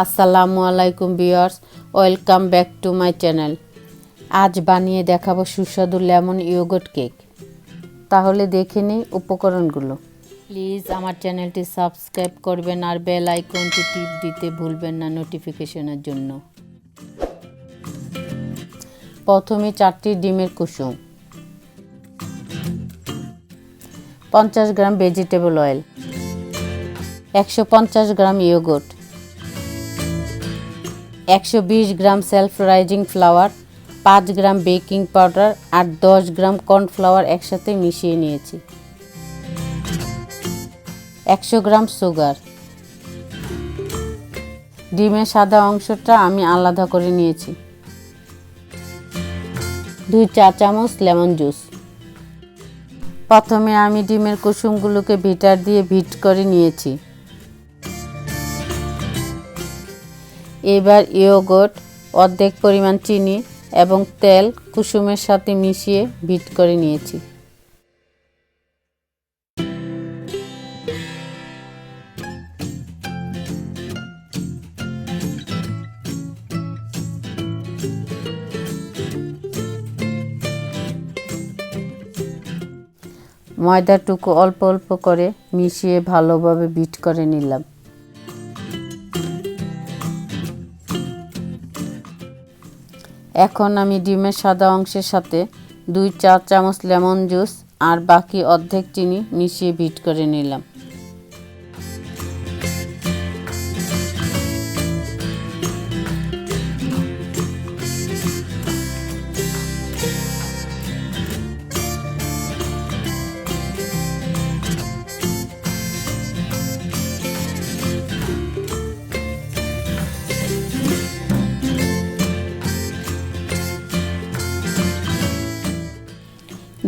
আসসালামু আলাইকুম viewers, welcome back to my channel. আজ বানিয়ে দেখাবো সুস্বাদু লেমন ইয়োগurt কেক। তাহলে দেখে নিই উপকরণগুলো। প্লিজ আমার চ্যানেলটি সাবস্ক্রাইব করবেন আর বেল আইকনটি টিপ দিতে ভুলবেন না নোটিফিকেশনের জন্য। প্রথমে 4টি ডিমের কুসুম, 50 গ্রাম ভেজিটেবল অয়েল, 150 গ্রাম ইয়োগurt, 120 গ্রাম সেলফ রাইজিং ফ্লাওয়ার, 5 গ্রাম বেকিং পাউডার আর 10 গ্রাম কর্নফ্লাওয়ার একসাথে মিশিয়ে নিয়েছি, 100 গ্রাম সুগার। ডিমের সাদা অংশটা আমি আলাদা করে নিয়েছি। 2 চা চামচ লেমন জুস। প্রথমে আমি ডিমের কুসুমগুলোকে বিটার দিয়ে বিট করে নিয়েছি। এবার ইয়োগurt, অর্ধেক পরিমাণ চিনি এবং তেল কুসুমের সাথে মিশিয়ে বিট করে নিয়েছি। ময়দাটুকু অল্প অল্প করে মিশিয়ে ভালোভাবে বিট করে নিলাম। এখন আমি ডিমের সাদা অংশের সাথে 2 চা চামচ লেমন জুস আর বাকি অর্ধেক চিনি মিশিয়ে বিট করে নিলাম।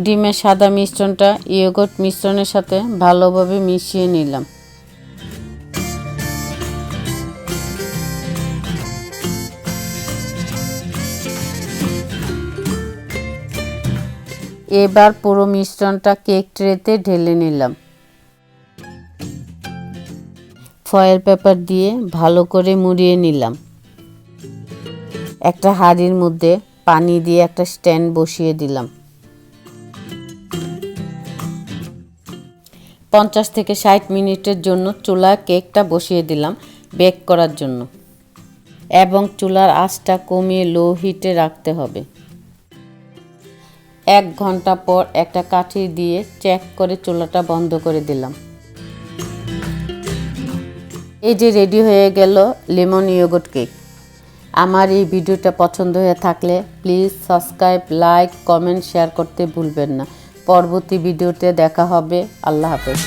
ডিমের সাদা মিশ্রণটা ইয়োগurt মিশ্রণের সাথে ভালোভাবে মিশিয়ে নিলাম। এবার পুরো মিশ্রণটা কেক ট্রেতে ঢেলে নিলাম। ফয়েল পেপার দিয়ে ভালো করে মুড়িয়ে নিলাম। একটা হাঁড়ির মধ্যে পানি দিয়ে একটা স্ট্যান্ড বসিয়ে দিলাম। 50 থেকে 60 মিনিটের জন্য চুলায় কেকটা বসিয়ে দিলাম বেক করার জন্য, এবং চুলার আঁচটা কমিয়ে লো হিটে রাখতে হবে। 1 ঘন্টা পর একটা কাঠি দিয়ে চেক করে চুলাটা বন্ধ করে দিলাম। এই যে রেডি হয়ে গেল লেমন ইয়োগurt কেক। আমার এই ভিডিওটা পছন্দ হয়ে থাকলে please subscribe, like, comment, share করতে ভুলবেন না। পরবর্তী ভিডিওতে দেখা হবে। আল্লাহ হাফেজ।